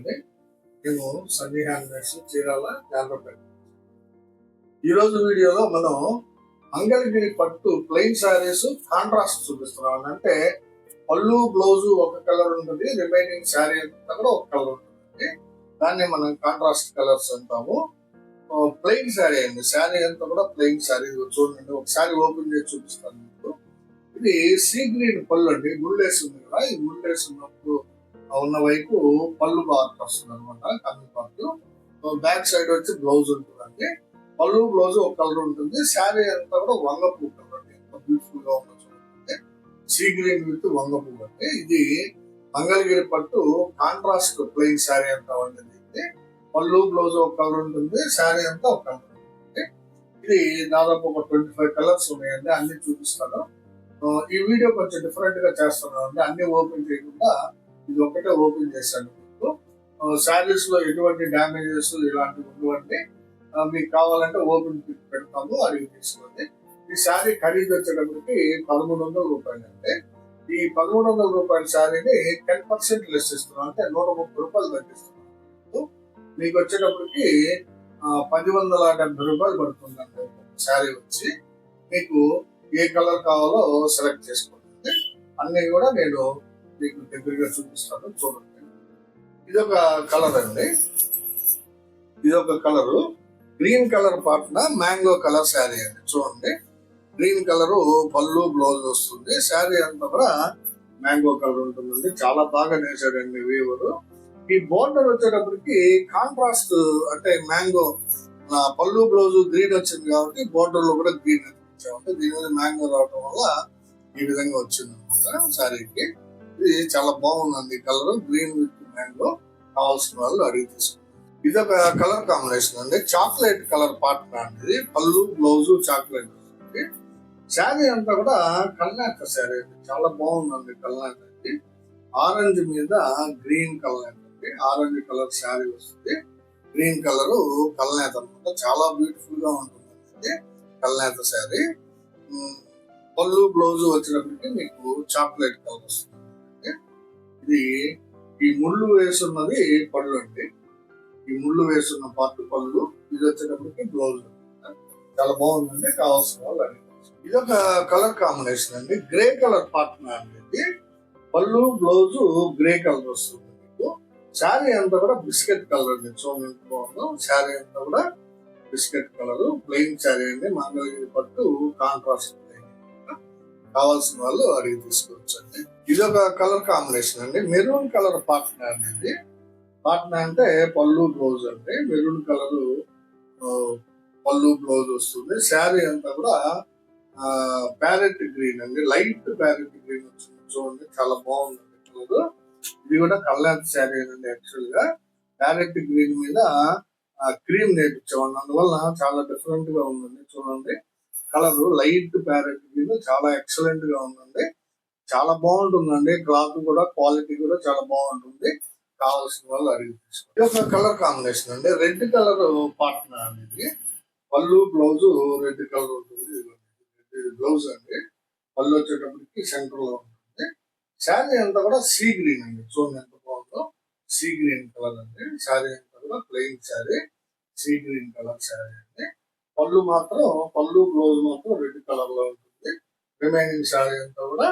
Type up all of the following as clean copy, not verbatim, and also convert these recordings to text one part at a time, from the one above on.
అండి. మేము సన్నీ హ్యాండ్మేడ్స్ చీరాల జాగ్రత్త. ఈరోజు వీడియోలో మనం మంగళగిరి పట్టు ప్లెయిన్ శారీస్ కాంట్రాస్ట్ చూపిస్తున్నాం. అంటే పళ్ళు బ్లౌజ్ ఒక కలర్ ఉంటుంది, రిమైనింగ్ శారీ అంతా కూడా ఒక కలర్ ఉంటుంది. దాన్ని మనం కాంట్రాస్ట్ కలర్స్ అంటాము. ప్లెయిన్ శారీ అండి, శారీ అంతా కూడా ప్లెయిన్ శారీ. చూడండి, ఒక శారీ ఓపెన్ చేసి చూపిస్తాను మీకు. ఇది సీ గ్రీన్ పళ్ళు అండి, ముళ్ళేసి ఉంది కదా, ఈ ముళ్ళేసి ఉన్నప్పుడు ఉన్న వైపు పళ్ళు బాగా వస్తుంది అనమాట. కన్ను పార్ట్ బ్యాక్ సైడ్ వచ్చి బ్లౌజ్ ఉంటుందండి. పళ్ళు బ్లౌజ్ ఒక కలర్ ఉంటుంది. శారీ అంతా కూడా వంగపూ కలర్ అండి, ఎంత బ్యూటిఫుల్ గా ఉందో చూడండి. సీ గ్రీన్ విత్ వంగపూ అండి. ఇది మంగళగిరి పట్టు కాంట్రాస్ట్ ప్లెయిన్ శారీ అంతా ఉంటుంది. పళ్ళు బ్లౌజ్ ఒక కలర్ ఉంటుంది, శారీ అంతా ఒక కలర్ ఉంటుంది. ఇది దాదాపు ఒక 25 కలర్స్ ఉన్నాయండి, అన్ని చూపిస్తాను. ఈ వీడియో కొంచెం డిఫరెంట్ గా చేస్తున్నాను అండి, అన్ని ఓపెన్ చేయకుండా ఇది ఒకటే ఓపెన్ చేశాను. శారీస్ లో ఎటువంటి డ్యామేజెస్ ఇలాంటివి ఉండవండి. మీకు కావాలంటే ఓపెన్ పిక్ పెడతాము, అడిగి తీసుకోండి. ఈ శారీ ఖరీదు వచ్చేటప్పటికి 1300 రూపాయలు అండి. ఈ 1300 రూపాయల శారీని 10% లెస్ ఇస్తున్నాం, అంటే 130 రూపాయలు తగ్గిస్తున్నాం. మీకు వచ్చేటప్పటికి 1070 రూపాయలు పడుతుందండి శారీ వచ్చి. మీకు ఏ కలర్ కావాలో సెలెక్ట్ చేసుకోండి. అన్ని కూడా నేను మీకు దగ్గరగా చూపిస్తాను, చూడండి. ఇదొక కలర్ అండి, ఇదొక కలరు గ్రీన్ కలర్ పాటన మ్యాంగో కలర్ శారీ అండి. చూడండి, గ్రీన్ కలర్ పళ్ళు బ్లౌజ్ వస్తుంది, శారీ అంతా కూడా మ్యాంగో కలర్ ఉంటుందండి. చాలా బాగా నేసాడండి వీవరు. ఈ బోర్డర్ వచ్చేటప్పటికి కాంట్రాస్ట్, అంటే మ్యాంగో పళ్ళు బ్లౌజ్ గ్రీన్ వచ్చింది కాబట్టి బోర్డర్ లో కూడా గ్రీన్ ఇచ్చామంటే దీని మీద మ్యాంగో రావడం వల్ల ఈ విధంగా వచ్చింది అనమాట శారీకి. ఇది చాలా బాగుందండి కలర్, గ్రీన్ విత్ మ్యాంగో. కావాల్సిన వాళ్ళు అడిగి తీసుకుంటారు. ఇది ఒక కలర్ కాంబినేషన్ అండి, చాక్లెట్ కలర్ పార్ట్ అండి. పళ్ళు బ్లౌజ్ చాక్లెట్ వస్తుంది. శారీ అంతా కూడా కల్నాక శారీ అండి, చాలా బాగుందండి కల్నాక అండి. ఆరెంజ్ మీద గ్రీన్ కలర్ అండి, ఆరెంజ్ కలర్ శారీ వస్తుంది. గ్రీన్ కలర్ కల్నేత అనమాట, చాలా బ్యూటిఫుల్ గా ఉంటుంది కల్నేత శారీ. పళ్ళు బ్లౌజ్ వచ్చినప్పటికీ మీకు చాక్లెట్ కలర్ వస్తుంది. ఇది ఈ ముళ్ళు వేసున్నది పళ్ళు అండి, ఈ ముళ్ళు వేసున్న పార్ట్ పళ్ళు. ఇది వచ్చేటప్పటికి బ్లౌజ్. చాలా బాగుందండి, కావాల్సిన వాళ్ళు అడిగి. ఇది ఒక కలర్ కాంబినేషన్ అండి, గ్రే కలర్ పార్ట్ అనేది. పళ్ళు బ్లౌజ్ గ్రే కలర్ వస్తుంది మీకు. శారీ అంతా కూడా బిస్కెట్ కలర్ అండి, చూడండి బాగుంది. శారీ అంతా కూడా బిస్కెట్ కలర్ ప్లెయిన్ శారీ అండి, మంగళగిరి పట్టు కాంట్రాస్ట్. కావాల్సిన వాళ్ళు అడిగి తీసుకోవచ్చు అండి. ఇది ఒక కలర్ కాంబినేషన్ అండి, మెరూన్ కలర్ పార్ట్నర్ అనేది. పార్ట్నర్ అంటే పళ్ళు బ్లౌజ్ అండి, మెరూన్ కలర్ పళ్ళు బ్లౌజ్ వస్తుంది. శారీ అంతా కూడా ప్యారెట్ గ్రీన్ అండి, లైట్ ప్యారెట్ గ్రీన్ వచ్చింది. చూడండి, చాలా బాగుందండి కలర్. ఇది కూడా కల్లాంత శారీ అండి. యాక్చువల్ గా ప్యారెట్ గ్రీన్ మీద క్రీమ్ నేర్పించామండి, అందువల్ల చాలా డిఫరెంట్ గా ఉందండి. చూడండి, కలర్ లైట్ ప్యారెట్ గ్రీన్, చాలా ఎక్సలెంట్ గా ఉందండి, చాలా బాగుంటుందండి. క్లాత్ కూడా క్వాలిటీ కూడా చాలా బాగుంటుంది. కావాల్సిన వాళ్ళు అడిగి తీసుకోండి. ఇది ఒక కలర్ కాంబినేషన్ అండి, రెడ్ కలర్ పార్ట్నర్ అనేది. పళ్ళు బ్లౌజ్ రెడ్ కలర్ ఉంటుంది. బ్లౌజ్ అండి, పళ్ళు వచ్చేటప్పటికి సెంటర్ లో ఉంటుంది. శారీ అంతా కూడా సీ గ్రీన్ అండి, చూడండి ఎంత బాగుందో. సీ గ్రీన్ కలర్ అండి, శారీ అంతా కూడా plain sari, sea green colour sari అండి. పళ్ళు మాత్రం, పళ్ళు బ్లౌజ్ మాత్రం రెడ్ కలర్ లో ఉంటుంది. రిమైనింగ్ శారీ అంతా కూడా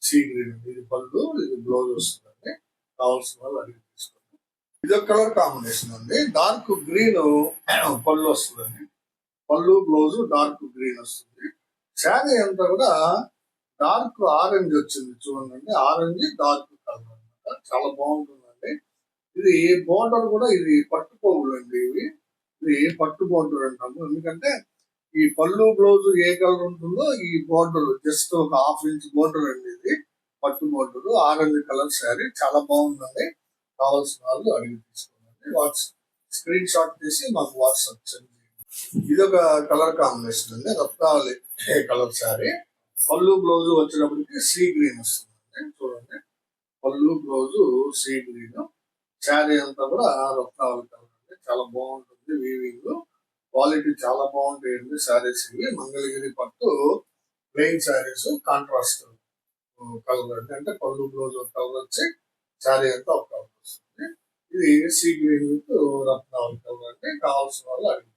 సీ గ్రీన్ అండి. ఇది పళ్ళు, ఇది బ్లౌజ్ వస్తుందండి. కావాల్సిన వాళ్ళు అడిగి తీసుకోండి. ఇది ఒక కలర్ కాంబినేషన్ అండి, డార్క్ గ్రీన్ పళ్ళు వస్తుందండి. పళ్ళు బ్లౌజ్ డార్క్ గ్రీన్ వస్తుంది. శారీ అంతా కూడా డార్క్ ఆరెంజ్ వచ్చింది. చూడండి, ఆరెంజ్ డార్క్ కలర్ అనమాట, చాలా బాగుంటుందండి. ఇది బోర్డర్ కూడా, ఇది పట్టు పోగులు అండి. ఇది పట్టు బోర్డర్ అంటాము, ఎందుకంటే ఈ పళ్ళు బ్లౌజ్ ఏ కలర్ ఉంటుందో ఈ బోర్డర్ జస్ట్ ఒక 1/2 ఇంచ్ బోర్డర్ అండి. ఇది పట్టు బోర్డర్, ఆరెంజ్ కలర్ శారీ, చాలా బాగుందండి. కావాల్సిన వాళ్ళు అడిగి తీసుకోండి. స్క్రీన్ షాట్ తీసి మాకు వాట్సాప్ చేయండి. ఇది ఒక కలర్ కాంబినేషన్ అండి, రత్నావళి కలర్ శారీ. పళ్ళు బ్లౌజ్ వచ్చేటప్పటికి సీ గ్రీన్ వస్తుందండి. చూడండి, పళ్ళు బ్లౌజ్ సీ గ్రీన్, శారీ అంతా కూడా రత్నావళి కలర్ అండి. చాలా బాగుంటుంది, వీవింగ్ క్వాలిటీ చాలా బాగుంటాయండి శారీస్ ఇవి. మంగళగిరి పట్టు ప్లెయిన్ శారీస్ కాంట్రాస్ట్ కలర్ అండి, అంటే పళ్ళు బ్లౌజ్ ఒక కలర్ వచ్చి శారీ అంతా ఒక కలర్ వస్తుంది. ఇది సీ గ్రీన్ విత్ రత్నావళి కలర్ అంటే కావాల్సిన వాళ్ళు అడిగి.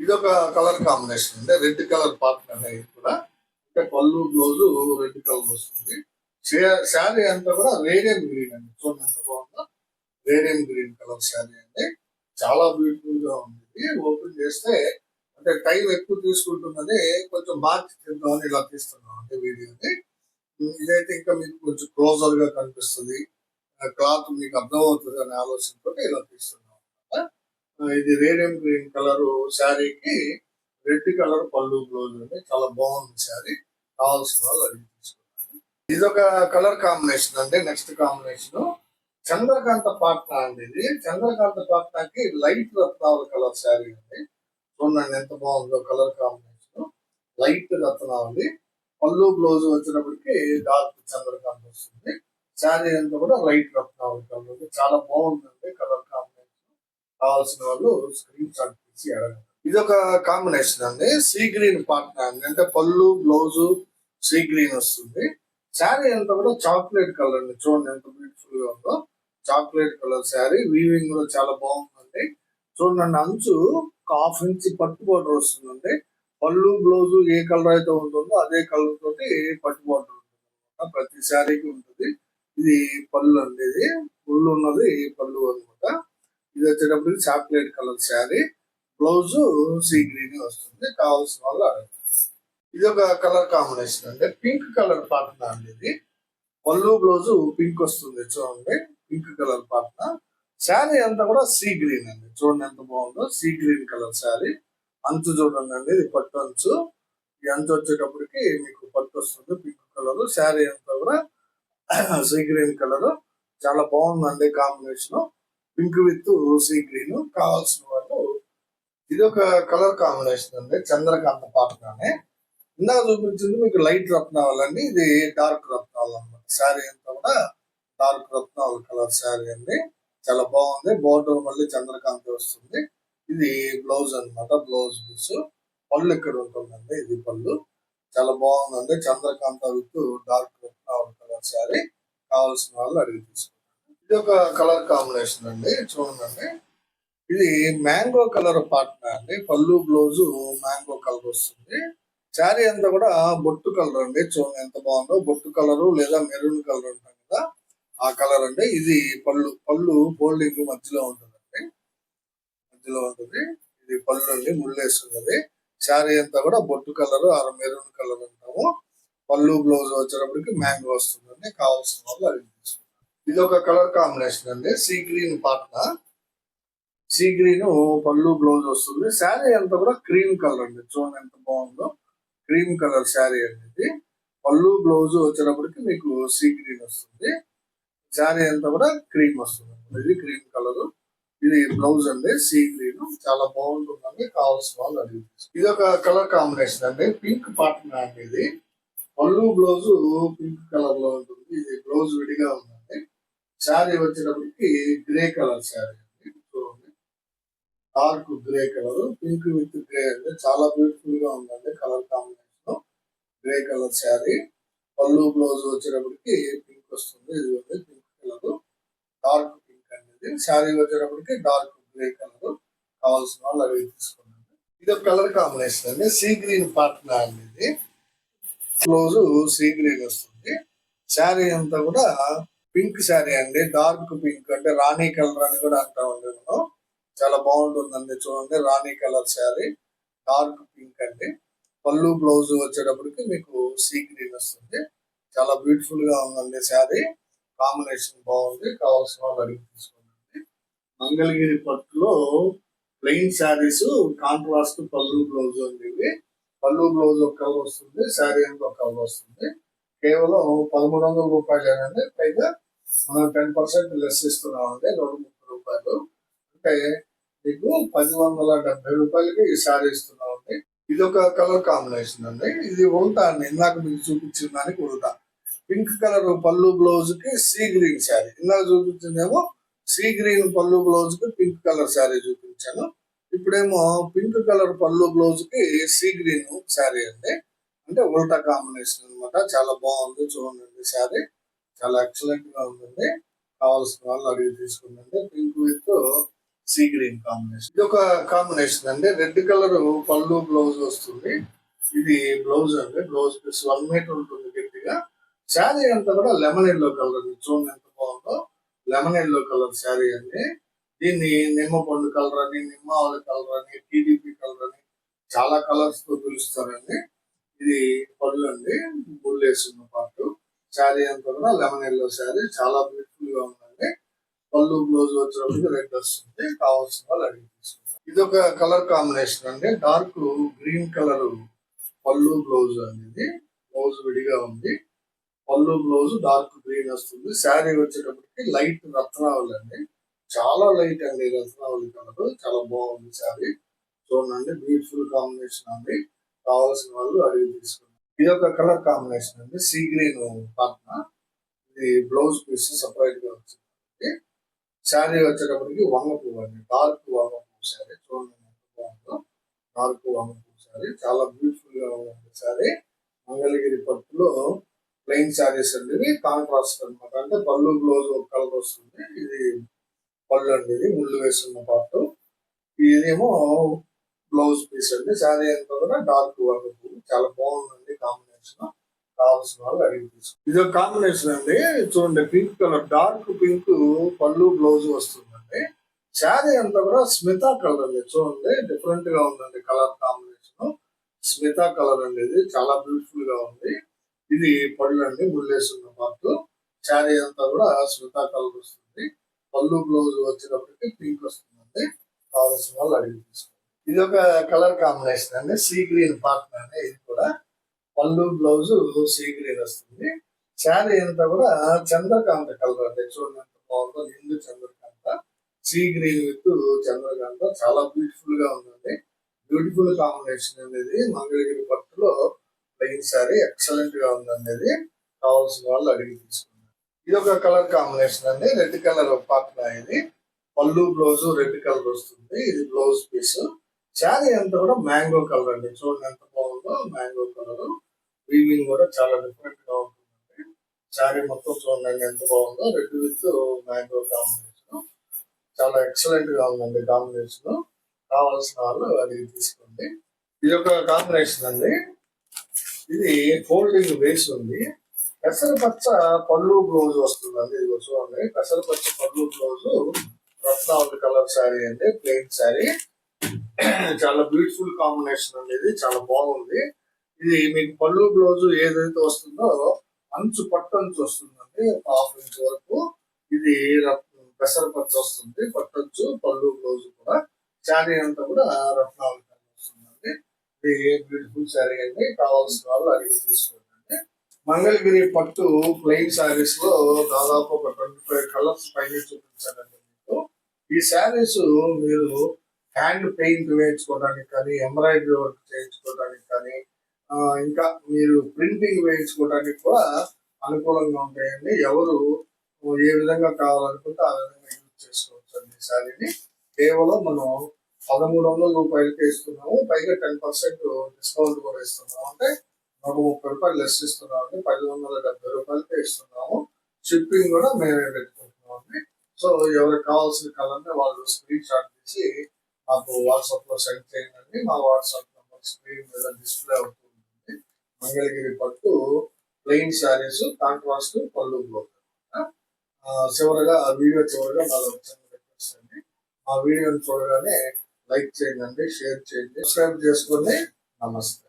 ఇది ఒక కలర్ కాంబినేషన్ అంటే రెడ్ కలర్ పార్ట్ అనేది కూడా అంటే పళ్ళు బ్లౌజ్ రెడ్ కలర్ వస్తుంది. శారీ అంతా కూడా రేడియం గ్రీన్ అండి. చూడండి ఎంత బాగుందో, రేడియం గ్రీన్ కలర్ శారీ అండి. చాలా బ్యూటిఫుల్ గా ఉంది. ఓపెన్ చేస్తే అంటే టైం ఎక్కువ తీసుకుంటున్నది, కొంచెం మార్చి తిందామని ఇలా తీస్తున్నాం అంటే వీడియోని. ఇదైతే ఇంకా మీకు కొంచెం క్లోజర్ గా కనిపిస్తుంది, క్లాత్ మీకు అర్థమవుతుంది అనే ఆలోచనతో ఇలా తీస్తున్నాం. ఇది రేడియం గ్రీన్ కలర్ శారీకి రెడ్ కలర్ పళ్ళు బ్లౌజ్ అండి. చాలా బాగుంది శారీ. కావాల్సిన వాళ్ళు అది తీసుకున్నాను. ఇది ఒక కలర్ కాంబినేషన్ అండి. నెక్స్ట్ కాంబినేషన్ చంద్రకాంత పాట్నా అండి. ఇది చంద్రకాంత పాట్నాకి లైట్ రత్నావళి కలర్ శారీ అండి. చూడండి ఎంత బాగుందో కలర్ కాంబినేషన్. లైట్ రత్నావళి పళ్ళు బ్లౌజ్ వచ్చినప్పటికి డార్క్ చంద్రకాంత్ వస్తుంది. శారీ అంతా కూడా లైట్ రత్నావళి కలర్. చాలా బాగుందండి కలర్ కాంబినేషన్. కావాల్సిన వాళ్ళు స్క్రీన్ షాట్ తీసి అడగండి. ఇది ఒక కాంబినేషన్ అండి. సీ గ్రీన్ పార్ట్నర్ అండి. అంటే పళ్ళు బ్లౌజ్ సీ గ్రీన్ వస్తుంది. శారీ అంతా కూడా చాక్లెట్ కలర్ అండి. చూడండి ఎంత బ్యూటిఫుల్ గా ఉందో. Chocolate colour sari. వీవింగ్ కూడా చాలా బాగుందండి. చూడండి అంచు హాఫ్ ఇంచ్ పట్టు బోర్డర్ వస్తుందండి. పళ్ళు బ్లౌజ్ ఏ కలర్ అయితే ఉంటుందో అదే కలర్ తోటి పట్టు బోర్డర్ ఉంటుంది. ప్రతి శారీకి ఉంటుంది. ఇది పళ్ళు అండి. ఇది పళ్ళు ఉన్నది పళ్ళు అనమాట. ఇది వచ్చేటప్పటికి chocolate colour sari. Blouse sea green వస్తుంది. కావాల్సిన వాళ్ళు అడగండి. ఇది ఒక కలర్ కాంబినేషన్ అండి. పింక్ కలర్ పార్ట్నర్ అండి. ఇది పళ్ళు బ్లౌజ్ పింక్ వస్తుంది. చూడండి పింక్ కలర్ పార్ట్నర్. శారీ అంతా కూడా సీ గ్రీన్ అండి. చూడండి ఎంత బాగుందో, సీ గ్రీన్ కలర్ శారీ. అంచు చూడండి అండి, ఇది పట్టు అంచు. ఈ అంచు వచ్చేటప్పటికి మీకు పట్టు వస్తుంది పింక్ కలర్. శారీ అంతా కూడా సీ గ్రీన్ కలర్. చాలా బాగుందండి combination. Pink with sea green. కావాల్సిన వాళ్ళు ఇది ఒక కలర్ కాంబినేషన్ అండి. చంద్రకాంత పాటనే ఇందాక చూపించింది మీకు లైట్ రత్నావళి అండి. ఇది డార్క్ రత్నావళి అనమాట. శారీ అంతా కూడా డార్క్ రత్నావళి కలర్ శారీ అండి. చాలా బాగుంది. బోర్డర్ మళ్ళీ చంద్రకాంతి వస్తుంది. ఇది బ్లౌజ్ అనమాట. Blouse piece. పళ్ళు ఇక్కడ ఉంటుందండి. ఇది పళ్ళు. చాలా బాగుందండి. Chandrakanta with dark Ratnavali colour sari. కావాల్సిన వాళ్ళు అడిగి తీసుకుంటారు. ఇది ఒక కలర్ కాంబినేషన్ అండి. చూడండి ఇది మ్యాంగో కలర్ పార్ట్నర్ అండి. పళ్ళు బ్లౌజ్ మ్యాంగో కలర్ వస్తుంది. శారీ అంతా కూడా బొట్టు కలర్ అండి. చూడండి ఎంత బాగుందో. బొట్టు కలర్ లేదా మెరూన్ కలర్ ఉంటుంది కదా, ఆ కలర్ అండి. ఇది పళ్ళు ఫోల్డింగ్ మధ్యలో ఉంటుందండి. మధ్యలో ఉంటుంది. ఇది పళ్ళు అండి. ముళ్ళేస్తున్నది. శారీ అంతా కూడా బొట్టు కలర్ ఆర్ మెరూన్ కలర్ అంటాము. పళ్ళు బ్లౌజ్ వచ్చేటప్పటికి మ్యాంగో వస్తుందండి. కావాల్సిన వాళ్ళు అది తీసుకుంటారు. ఇది ఒక కలర్ కాంబినేషన్ అండి. Sea green partner. Sea green పళ్ళు బ్లౌజ్ వస్తుంది. శారీ అంతా కూడా క్రీమ్ కలర్ అండి. చూడండి ఎంత బాగుందో. క్రీమ్ కలర్ శారీ అనేది. పళ్ళు బ్లౌజ్ వచ్చేటప్పటికి మీకు సీ గ్రీన్ వస్తుంది. శారీ అంతా కూడా క్రీమ్ వస్తుంది. ఇది క్రీమ్ కలర్. ఇది బ్లౌజ్ అండి. Sea green. చాలా బాగుంటుందండి. కావాల్సిన వాళ్ళు అడిగి. ఇది ఒక కలర్ కాంబినేషన్ అండి. పింక్ పార్ట్నర్ అండి. ఇది పళ్ళు బ్లౌజ్ పింక్ కలర్ లో ఉంటుంది. ఇది బ్లౌజ్ విడిగా ఉందండి. శారీ వచ్చేటప్పటికి గ్రే కలర్ శారీ అండి. చూడండి dark grey colour. Pink with grey అండి. చాలా బ్యూటిఫుల్ గా ఉందండి colour combination. Grey colour sari. పళ్ళు బ్లౌజ్ వచ్చేటప్పటికి పింక్ వస్తుంది. ఇది పింక్ కలర్. డార్క్ పింక్ అనేది. శారీ వచ్చేటప్పటికి డార్క్ గ్రే కలర్. కావాల్సిన వాళ్ళు అవి తీసుకున్నాను. ఇది ఒక కలర్ కాంబినేషన్ అండి. సీ గ్రీన్ పార్ట్నర్ అనేది. బ్లౌజ్ సీ గ్రీన్ వస్తుంది. శారీ అంతా కూడా పింక్ శారీ అండి. డార్క్ పింక్ అంటే రాణి కలర్ అని కూడా అంటామండి మనం. చాలా బాగుంటుందండి. చూడండి రాణి కలర్ శారీ. డార్క్ పింక్ అండి. పళ్ళు బ్లౌజ్ వచ్చేటప్పటికి మీకు సీ గ్రీన్ వస్తుంది. చాలా బ్యూటిఫుల్ గా ఉందండి శారీ. కాంబినేషన్ బాగుంది. కావాల్సిన వాళ్ళు అడిగి తీసుకోండి. మంగళగిరి పట్టులో ప్లెయిన్ శారీస్ కాంట్రాస్ట్ పళ్ళు బ్లౌజ్ అండి. ఇవి పళ్ళు బ్లౌజ్ ఒక కలర్ వస్తుంది. శారీ అంతా ఒక కలర్ వస్తుంది. కేవలం 1300 రూపాయలేనండి. పైగా మనం 10% లెస్ ఇస్తున్నామండి. 230 రూపాయలు అంటే మీకు 1070 రూపాయలకి ఈ శారీ ఇస్తున్నామండి. ఇది ఒక కలర్ కాంబినేషన్ అండి. ఇది ఉల్టా అండి. ఇందాక మీకు చూపించిన దానికి ఉల్టా. పింక్ కలర్ పళ్ళు బ్లౌజ్ కి సీ గ్రీన్ శారీ. ఇందాక చూపించిందేమో సీ గ్రీన్ పళ్ళు బ్లౌజ్ కి పింక్ కలర్ శారీ చూపించాను. ఇప్పుడేమో పింక్ కలర్ పళ్ళు బ్లౌజ్ కి సీ గ్రీన్ శారీ అండి. అంటే ఉల్టా కాంబినేషన్ అనమాట. చాలా బాగుంది. చూడండి శారీ చాలా ఎక్సలెంట్ గా ఉందండి. కావాల్సిన వాళ్ళు అడిగి తీసుకుందండి. Pink with sea green combination. ఇది ఒక కాంబినేషన్ అండి. రెడ్ కలర్ పళ్ళు బ్లౌజ్ వస్తుంది. ఇది బ్లౌజ్ అండి. బ్లౌజ్ పీస్ 1 మీటర్ ఉంటుంది గట్టిగా. శారీ అంతా కూడా లెమన్ ఎల్లో కలర్ అండి. చూడండి ఎంత బాగుందో. లెమన్ ఎల్లో కలర్ శారీ అండి. దీన్ని నిమ్మ పండు కలర్ అని, నిమ్మ ఆవుల కలర్ అని, టీడీపీ కలర్ అని చాలా కలర్స్ తో పిలుస్తారండి. ఇది పళ్ళు అండి. బుల్ వేసున్న పాటు శారీ అంతా కూడా లెమన్ ఎల్లో శారీ చాలా బ్యూటిఫుల్ గా ఉందండి. పళ్ళు బ్లౌజ్ వచ్చినప్పుడు రెడ్ వస్తుంది. కావాల్సిన వాళ్ళు అడిగి తీసుకుంటారు. ఇది ఒక కలర్ కాంబినేషన్ అండి. డార్క్ గ్రీన్ కలర్ పళ్ళు బ్లౌజ్ అనేది బ్లౌజ్ విడిగా ఉంది. పళ్ళు బ్లౌజ్ డార్క్ గ్రీన్ వస్తుంది. శారీ వచ్చేటప్పటికి లైట్ రత్నావళి అండి. చాలా లైట్ అండి రత్నావళి కలర్. చాలా బాగుంది శారీ. చూడండి బ్యూటిఫుల్ కాంబినేషన్ అండి. కావాల్సిన వాళ్ళు అడిగి తీసుకున్నారు. ఇది ఒక కలర్ కాంబినేషన్ అండి. సీ గ్రీన్ పాట్న. ఇది బ్లౌజ్ పీస్ సపరేట్ గా వచ్చింది. శారీ వచ్చేటప్పటికి వంగ పువ్వు అండి. డార్క్ వంగ పువ్వు శారీ. చూడండి ఎంత బాగుందో. డార్క్ వంగ పువ్వు శారీ చాలా బ్యూటిఫుల్ గా ఉంది శారీ. మంగళగిరి పట్టులో ప్లెయిన్ శారీస్ అండి. ఇవి కాంట్రాస్ట్ అనమాట. అంటే పళ్ళు బ్లౌజ్ ఒక కలర్ వస్తుంది. ఇది పళ్ళు అండి. ఇది ముళ్ళు వేస్తున్న పాటు. ఇదేమో బ్లౌజ్ పీస్ అండి. శారీ అంతా కూడా డార్క్ వంగ పువ్వు. చాలా బాగుందండి కాంబినేషన్. కావాల్సిన వాళ్ళు అడిగి తీసుకుంటారు. ఇది ఒక కాంబినేషన్ అండి. చూడండి పింక్ కలర్ డార్క్ పింక్ పళ్ళు బ్లౌజ్ వస్తుందండి. శారీ అంతా కూడా స్మితా కలర్ అండి. చూడండి డిఫరెంట్ గా ఉందండి కలర్ కాంబినేషన్. స్మితా కలర్ అండి. ఇది చాలా బ్యూటిఫుల్ గా ఉంది. ఇది పళ్ళు అండి. ముళ్ళేస్తున్న పాటు. శారీ అంతా కూడా స్మితా కలర్ వస్తుంది. పళ్ళు బ్లౌజ్ వచ్చేటప్పటికి పింక్ వస్తుందండి. కావాల్సిన వాళ్ళు అడిగి తీసుకుంటారు. ఇది ఒక కలర్ కాంబినేషన్ అండి. సీ గ్రీన్ పార్ట్నర్ అండి. ఇది కూడా పళ్ళు బ్లౌజ్ సీ గ్రీన్ వస్తుంది. శారీ అంతా కూడా చంద్రకాంత కలర్ అండి. చూడండి ఎంత బాగుందో. నిండు Chandrakanta. Sea green with Chandrakanta చాలా బ్యూటిఫుల్ గా ఉందండి. బ్యూటిఫుల్ కాంబినేషన్ అనేది మంగళగిరి పట్టులో ప్లెయిన్ శారీ ఎక్సలెంట్ గా ఉందండి. ఇది కావాల్సిన వాళ్ళు అడిగి తీసుకున్నారు. ఇది ఒక కలర్ కాంబినేషన్ అండి. Red colour partner. ఇది పళ్ళు బ్లౌజ్ రెడ్ కలర్ వస్తుంది. ఇది బ్లౌజ్ పీస్. శారీ అంతా కూడా మ్యాంగో కలర్ అండి. చూడండి ఎంత బాగుందో. మ్యాంగో కలర్ వీవింగ్ కూడా చాలా డిఫరెంట్ గా ఉంటుందండి. శారీ మొత్తం చూడండి ఎంత బాగుందో. రెడ్ విత్ మ్యాంగో కాంబినేషన్ చాలా ఎక్సలెంట్ గా ఉందండి కాంబినేషన్. కావాల్సిన వాళ్ళు అడిగి తీసుకోండి. ఇది ఒక కాంబినేషన్ అండి. ఇది ఫోల్డింగ్ వేసి ఉంది. పెసరపచ్చ పళ్ళు బ్లౌజ్ వస్తుందండి. ఇది చూడండి పెసరపచ్చ పళ్ళు బ్లౌజ్ రత్నావళి కలర్ శారీ అండి. ప్లెయిన్ శారీ చాలా బ్యూటిఫుల్ కాంబినేషన్ అండి. ఇది చాలా బాగుంది. ఇది మీకు పళ్ళు బ్లౌజ్ ఏదైతే వస్తుందో అంచు పట్టంచు వస్తుందండి. 1/2 ఇంచ్ వరకు. ఇది పెసరపచ్చ వస్తుంది. పట్టంచు పళ్ళు బ్లౌజ్ కూడా. శారీ అంతా కూడా రత్నావళి కలర్ వస్తుందండి. ఇది బ్యూటిఫుల్ శారీ అండి. కావాల్సిన వాళ్ళు అడిగి తీసుకోండి. మంగళగిరి పట్టు ప్లెయిన్ శారీస్ లో దాదాపు ఒక 25 కలర్స్ పైన చూపించానండి మీకు. ఈ శారీస్ మీరు హ్యాండ్ పెయింట్ వేయించుకోవడానికి కానీ, ఎంబ్రాయిడరీ వర్క్ చేయించుకోవడానికి కానీ, ఇంకా మీరు ప్రింటింగ్ వేయించుకోవడానికి కూడా అనుకూలంగా ఉంటాయండి. ఎవరు ఏ విధంగా కావాలనుకుంటే ఆ విధంగా యూజ్ చేసుకోవచ్చు అండి. శారీని కేవలం మనం 1300 రూపాయలకి ఇస్తున్నాము. పైగా 10% డిస్కౌంట్ కూడా ఇస్తున్నాము. అంటే 130 రూపాయలు లెస్ ఇస్తున్నాము అండి. 1170 రూపాయలకే ఇస్తున్నాము. షిప్పింగ్ కూడా మేమే పెట్టుకుంటున్నాం అండి. సో ఎవరికి కావాల్సిన కలర్ని వాళ్ళు స్క్రీన్ షాట్ తీసి మాకు వాట్సాప్ లో సెండ్ చేయండి. మా వాట్సాప్ నెంబర్ స్క్రీన్ మీద డిస్ప్లే అవుతుంది. మంగళగిరి పట్టు ప్లెయిన్ శారీస్ కాంట్రాస్ట్ పళ్ళు బ్లౌజ్. చివరగా వీడియో చివరగా నాలో చిన్న రిక్వెస్ట్ అండి. మా వీడియోని చూడగానే లైక్ చేయండి, షేర్ చేయండి, సబ్స్క్రైబ్ చేసుకోండి. నమస్తే.